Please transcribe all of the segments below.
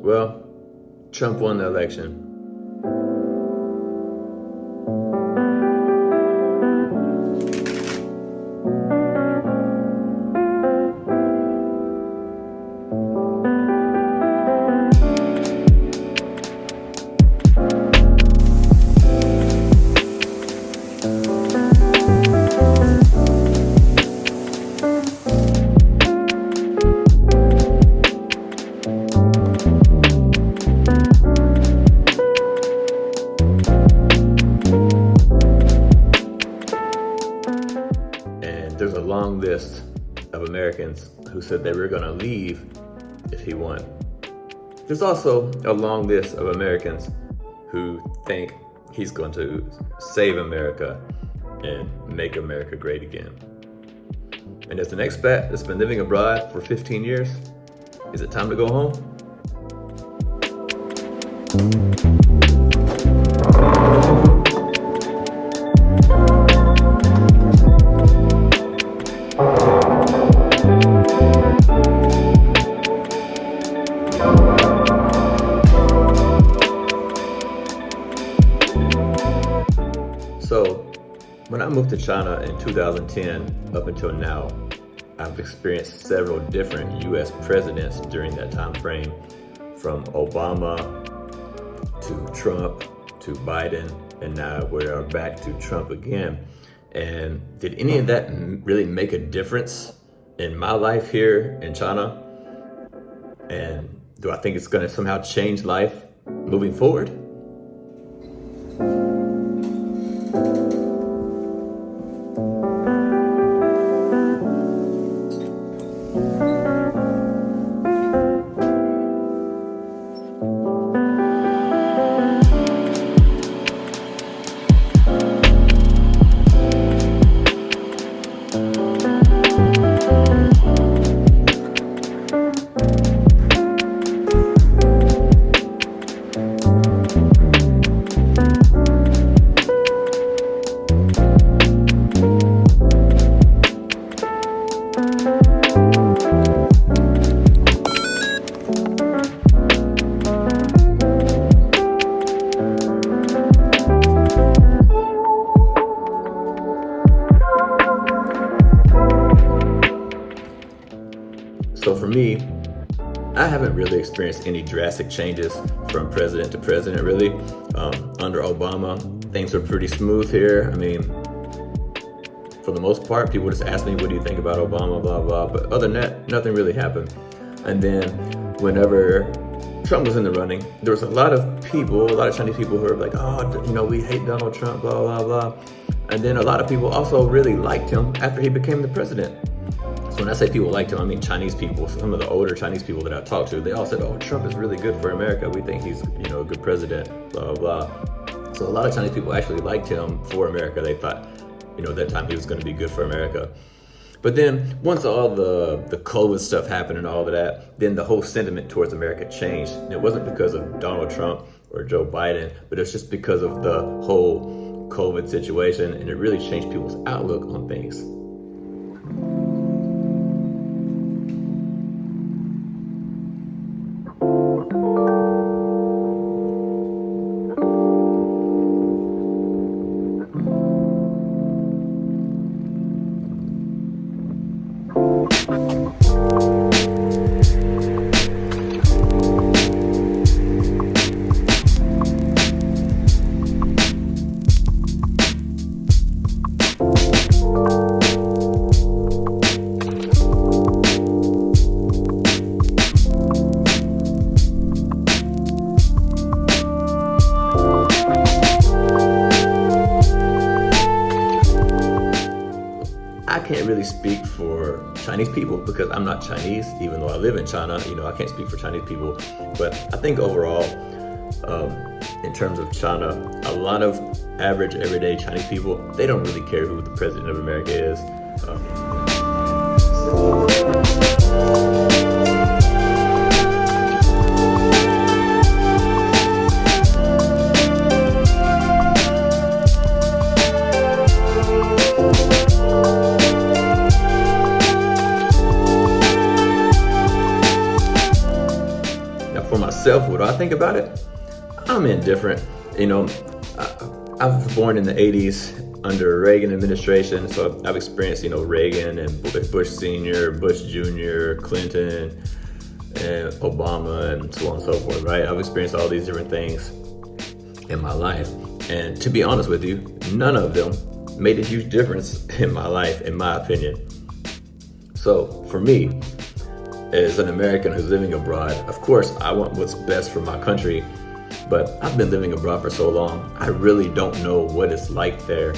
Well, Trump won the election. And there's a long list of Americans who said they were going to leave if he won. There's also a long list of Americans who think he's going to save America and make America great again. And as an expat that's been living abroad for 15 years, is it time to go home? So, when I moved to China in 2010 up until now, I've experienced several different US presidents during that time frame, from Obama to Trump to Biden, and now we are back to Trump again. And did any of that really make a difference in my life here in China? And do I think it's going to somehow change life moving forward? So for me, I haven't really experienced any drastic changes from president to president, really. Under Obama, things were pretty smooth here. I mean, for the most part, people just ask me, what do you think about Obama, blah, blah. But other than that, nothing really happened. And then whenever Trump was in the running, there was a lot of Chinese people who were like, oh, we hate Donald Trump, blah, blah, blah. And then a lot of people also really liked him after he became the president. So when I say people liked him, I mean Chinese people. Some of the older Chinese people that I talked to, they all said, oh, Trump is really good for America. We think he's, a good president, blah, blah, blah. So a lot of Chinese people actually liked him for America. They thought, that time he was going to be good for America. But then once all the COVID stuff happened and all of that, then the whole sentiment towards America changed. And it wasn't because of Donald Trump or Joe Biden, but it's just because of the whole COVID situation, and it really changed people's outlook on things. I can't really speak for Chinese people because I'm not Chinese, even though I live in China. I can't speak for Chinese people. But I think overall, in terms of China, a lot of average, everyday Chinese people, they don't really care who the president of America is. for myself, what do I think about it? I'm indifferent. You know, I was born in the 80s under Reagan administration, so I've experienced, Reagan and Bush Sr., Bush Jr., Clinton, and Obama, and so on and so forth, right? I've experienced all these different things in my life. And to be honest with you, none of them made a huge difference in my life, in my opinion. So for me, as an American who's living abroad, of course, I want what's best for my country, but I've been living abroad for so long, I really don't know what it's like there.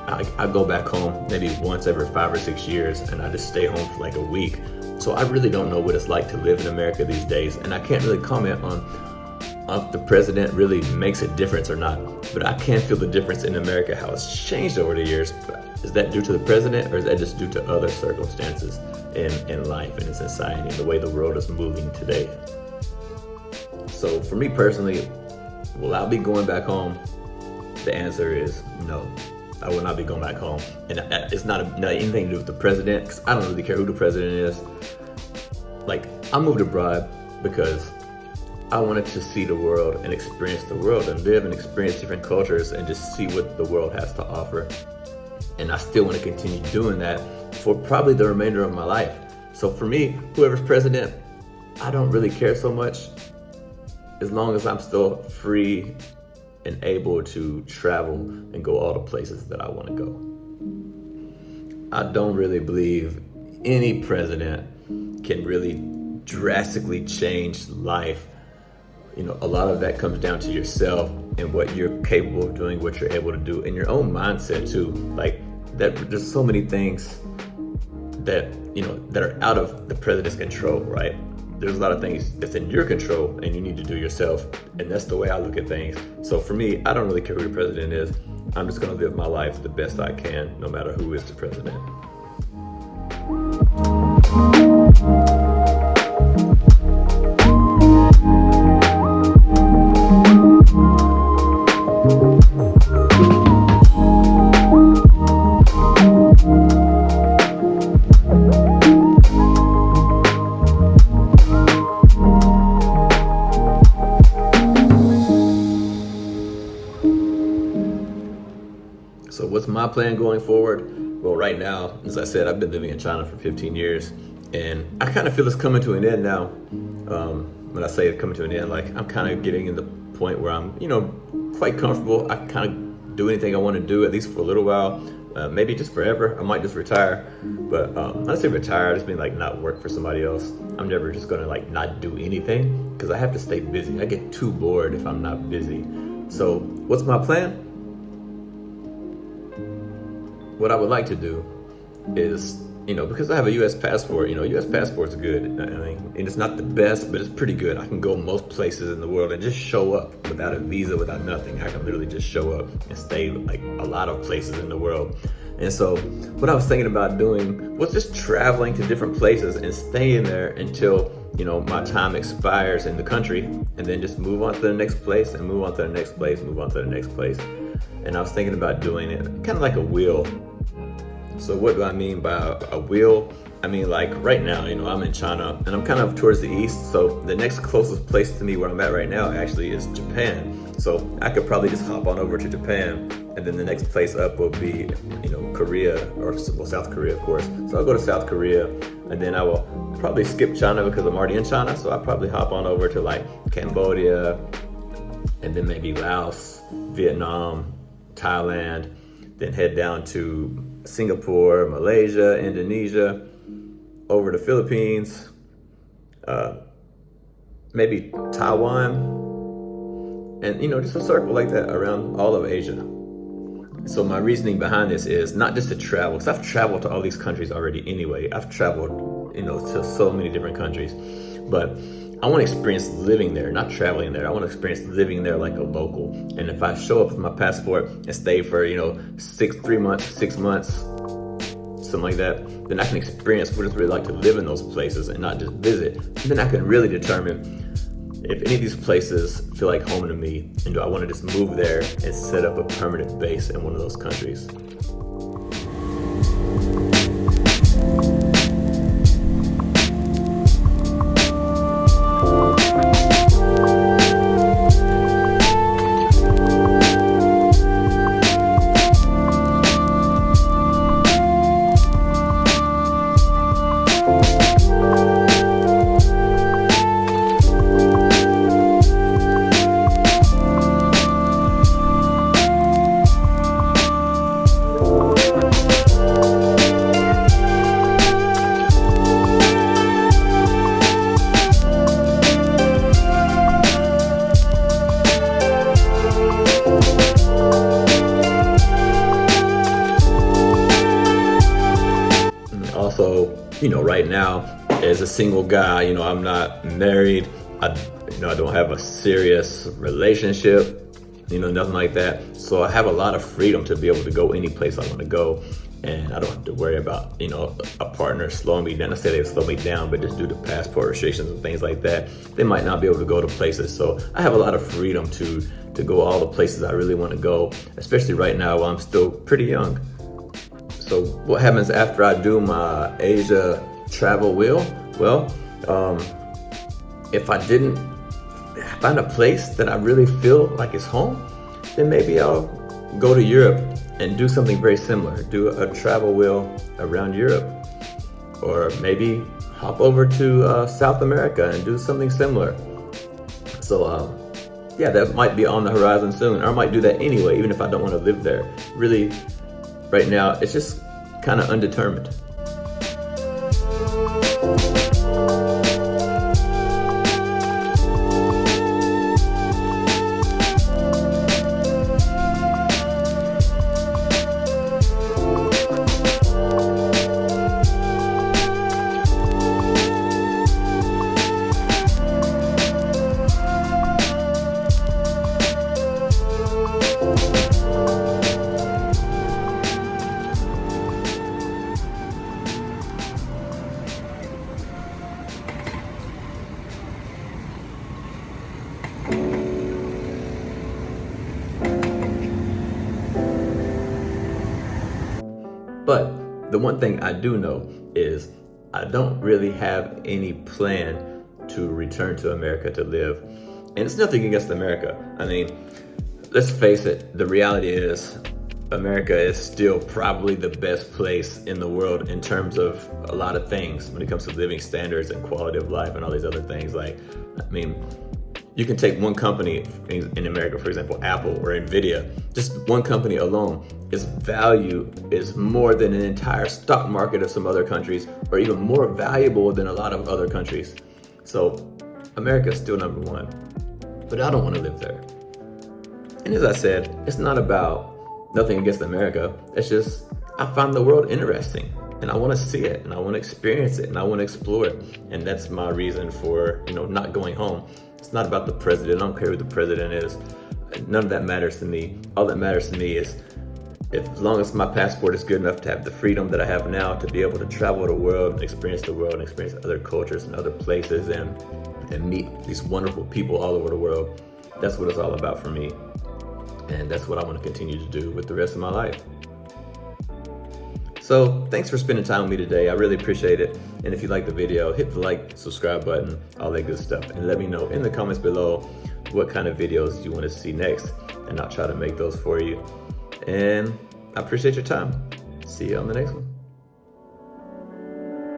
I go back home maybe once every 5 or 6 years, and I just stay home for like a week. So I really don't know what it's like to live in America these days, and I can't really comment on if the president really makes a difference or not. But I can feel the difference in America, how it's changed over the years. Is that due to the president, or is that just due to other circumstances in life and in society and the way the world is moving today? So for me personally, will I be going back home? The answer is no. I will not be going back home. And it's not anything to do with the president, because I don't really care who the president is. Like, I moved abroad because I wanted to see the world and experience the world and live and experience different cultures and just see what the world has to offer. And I still want to continue doing that for probably the remainder of my life. So for me, whoever's president, I don't really care so much, as long as I'm still free and able to travel and go all the places that I want to go. I don't really believe any president can really drastically change life. A lot of that comes down to yourself and what you're capable of doing, what you're able to do, and your own mindset too. Like that, there's so many things that that are out of the president's control, right? There's a lot of things that's in your control and you need to do yourself, and that's the way I look at things. So for me, I don't really care who the president is. I'm just going to live my life the best I can, no matter who is the president. So what's my plan going forward? Well, right now, as I said, I've been living in China for 15 years, and I kind of feel it's coming to an end now. When I say it's coming to an end, like I'm kind of getting in the point where I'm, quite comfortable. I can kind of do anything I want to do, at least for a little while. Maybe just forever. I might just retire. But when I say retire, I just mean like not work for somebody else. I'm never just gonna like not do anything, because I have to stay busy. I get too bored if I'm not busy. So what's my plan? What I would like to do is, because I have a U.S. passport, U.S. passport's good. I mean, and it's not the best, but it's pretty good. I can go most places in the world and just show up without a visa, without nothing. I can literally just show up and stay like a lot of places in the world. And so what I was thinking about doing was just traveling to different places and staying there until, my time expires in the country, and then just move on to the next place and move on to the next place, move on to the next place. And I was thinking about doing it kind of like a wheel. So what do I mean by a wheel? I mean, like right now, I'm in China and I'm kind of towards the east. So the next closest place to me where I'm at right now actually is Japan. So I could probably just hop on over to Japan, and then the next place up will be, Korea, or South Korea, of course. So I'll go to South Korea, and then I will probably skip China because I'm already in China. So I'll probably hop on over to like Cambodia, and then maybe Laos, Vietnam, Thailand, then head down to Singapore, Malaysia, Indonesia, over to Philippines, maybe Taiwan, and just a circle like that around all of Asia. So my reasoning behind this is not just to travel, because I've traveled to all these countries already anyway. I've traveled, to so many different countries, but I want to experience living there, not traveling there. I want to experience living there like a local. And if I show up with my passport and stay for, 3 months, 6 months, something like that, then I can experience what it's really like to live in those places and not just visit. And then I can really determine if any of these places feel like home to me, and do I want to just move there and set up a permanent base in one of those countries. right now as a single guy, I'm not married. I don't have a serious relationship, nothing like that. So I have a lot of freedom to be able to go any place I want to go. And I don't have to worry about, a partner slowing me down. I say they slow me down, but just due to passport restrictions and things like that, they might not be able to go to places. So I have a lot of freedom to go all the places I really want to go, especially right now while I'm still pretty young. So what happens after I do my Asia travel wheel? Well, if I didn't find a place that I really feel like is home, then maybe I'll go to Europe and do something very similar. Do a travel wheel around Europe. Or maybe hop over to South America and do something similar. So yeah, that might be on the horizon soon. Or I might do that anyway, even if I don't want to live there. Really, right now, it's just kind of undetermined. But the one thing I do know is I don't really have any plan to return to America to live. And it's nothing against America. I mean, let's face it, the reality is America is still probably the best place in the world in terms of a lot of things when it comes to living standards and quality of life and all these other things. You can take one company in America, for example, Apple or Nvidia. Just one company alone, its value is more than an entire stock market of some other countries, or even more valuable than a lot of other countries. So America is still number one, but I don't want to live there. And as I said, it's not about nothing against America. It's just, I find the world interesting and I want to see it and I want to experience it and I want to explore it. And that's my reason for, not going home. It's not about the president. I don't care who the president is. None of that matters to me. All that matters to me is as long as my passport is good enough to have the freedom that I have now to be able to travel the world and experience the world and experience other cultures and other places and meet these wonderful people all over the world. That's what it's all about for me. And that's what I want to continue to do with the rest of my life. So thanks for spending time with me today. I really appreciate it. And if you like the video, hit the like, subscribe button, all that good stuff. And let me know in the comments below what kind of videos you want to see next. And I'll try to make those for you. And I appreciate your time. See you on the next one.